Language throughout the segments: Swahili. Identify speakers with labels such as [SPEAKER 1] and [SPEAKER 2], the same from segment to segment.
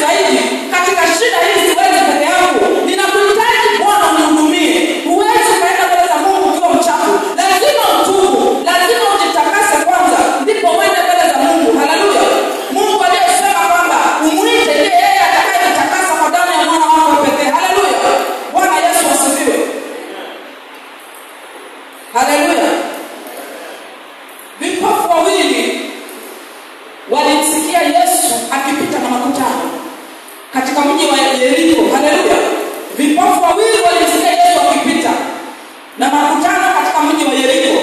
[SPEAKER 1] zaidi katika shida hii siwezi peke yangu. Ninakuhitaji Bwana unihudumie. Huwezi kaenda mbele za Mungu ukiwa mchafu. Lazima utubu, lazima ujitakase kwanza ndipo uende mbele za Mungu. Haleluya. Mungu aliyesema kwamba umuite yeye atakayetakasa kwa damu ya mwana wake pekee. Haleluya. Bwana Yesu asifiwe. Haleluya. Vipofu wawili walimsikia Yesu akipita na makutano katika mji wa Yeriko. Haleluya. Vipofu wawili walimsikia Yesu akipita na makutano katika mji wa Yeriko.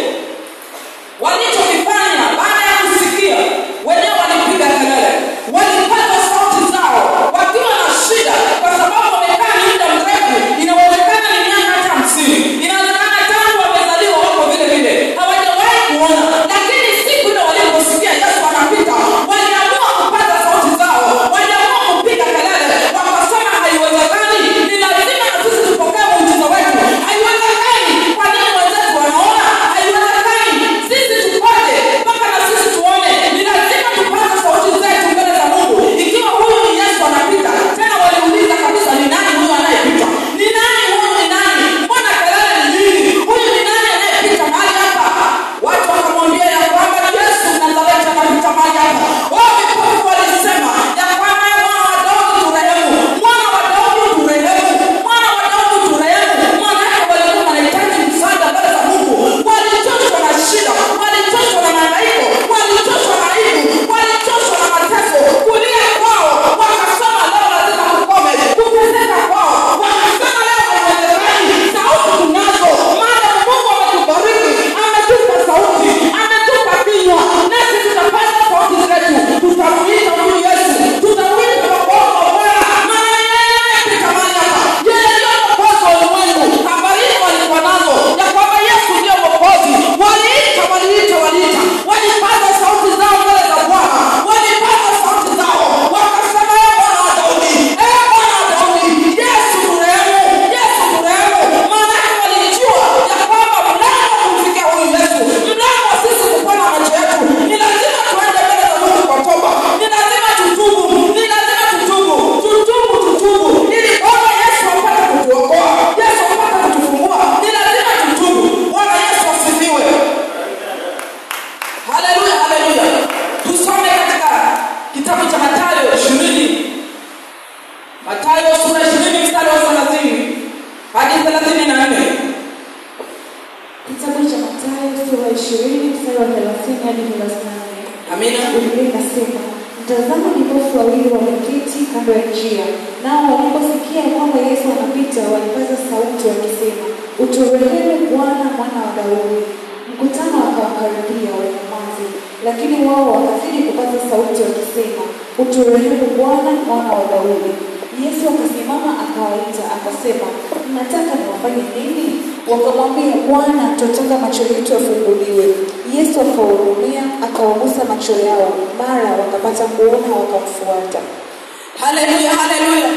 [SPEAKER 1] Walichokifanya baada ya kusikia, wenyewe walipiga kelele. Walipaza sauti zao wakiwa na shida kwa sababu wamekaa muda mrefu. Inawezekana ni miaka hata 50. Inawezekana tangu wamezaliwa wako vile vile. Hawajawahi kuona. Lakini siku ile waliposikia Yesu anapita, waliamua kupaza sauti zao. Waliamua kupiga kelele. Wakasema haiwezekani. Ni lazima na sisi tupokee muujiza wetu. Haiwezekani. Kwa nini wenzetu wanaona? Haiwezekani. Sisi tupoje mpaka na sisi tuone. Ni lazima tupaze sauti zetu mbele za Mungu. Ikiwa huyu ni Yesu anapita, tena waliuliza kabisa ni nani huyu anayepita? Ni nani huyu, ni nani? Mbona kelele ni nyingi? Huyu ni nani anayepita mahali hapa? Watu wakamwambia ya kwamba Yesu Nazareti anapita mahali hapa. Wao vipofu walisema ya kwamba mwana wa Daudi turehemu, mwana wa Daudi turehemu, mwana wa Daudi turehemu. Maana walikuwa wanahitaji msaada mbele za Mungu. Walichoshwa na shida, walichoshwa na mahangaiko, walichoshwa na aibu, walichoshwa na mateso. Kulia kwao wakasema leo lazima tukome. Kuteseka kwao wakasema leo haiwezekani. Sauti tunazo, maana Mungu ametubariki, ametupa sauti, ametupa kinywa, nasi tutapata sauti zetu. Tutamuita huyu Yesu, tutamuita Bwana wa Bwana, maana yeye anapita mahali hapa. Yeye ndio Mwokozi wa ulimwengu. Habari hizo walikuwa nazo ya kwamba Yesu ndio Mwokozi. Waliita, walipaza sauti zao mbele za Bwana, walipaza sauti zao wakasema Bwana wa Daudi, Bwana wa Daudi, Yesu turehemu, Yesu turehemu. Maana walijua ya kwamba mlango wa kumfikia huyu Yesu, mlango wa sisi kupona macho yetu, ni lazima tuende mbele za Mungu kwa toba. Ni lazima tutubu, ni lazima tutubu, ili Bwana Yesu apate kutuokoa, Yesu apate kutufungua. Ni lazima tutubu. Bwana Yesu asifiwe. Haleluya, haleluya. Tusome katika kitabu cha Mathayo 20. Mathayo sura 20 mstari wa 30 hadi 34.
[SPEAKER 2] Kitabu cha Mathayo sura 20 mstari wa 30 hadi 34.
[SPEAKER 1] Amina.
[SPEAKER 2] Biblia inasema, "Tazama vipofu wawili wameketi kando ya njia, nao waliposikia kwamba Yesu anapita, walipaza sauti wakisema, uturehemu Bwana, mwana wa Daudi." Mkutano wakawakaribia wanyamaze, lakini wao wakazidi kupaza sauti wakisema, uturehemu Bwana, mwana wa Daudi. Yesu akasimama akawaita akasema, mnataka niwafanye nini? Wakamwambia, Bwana, tunataka macho yetu yafunguliwe. Yesu akawahurumia, akawagusa macho yao, mara wakapata kuona wakamfuata.
[SPEAKER 1] Haleluya, haleluya.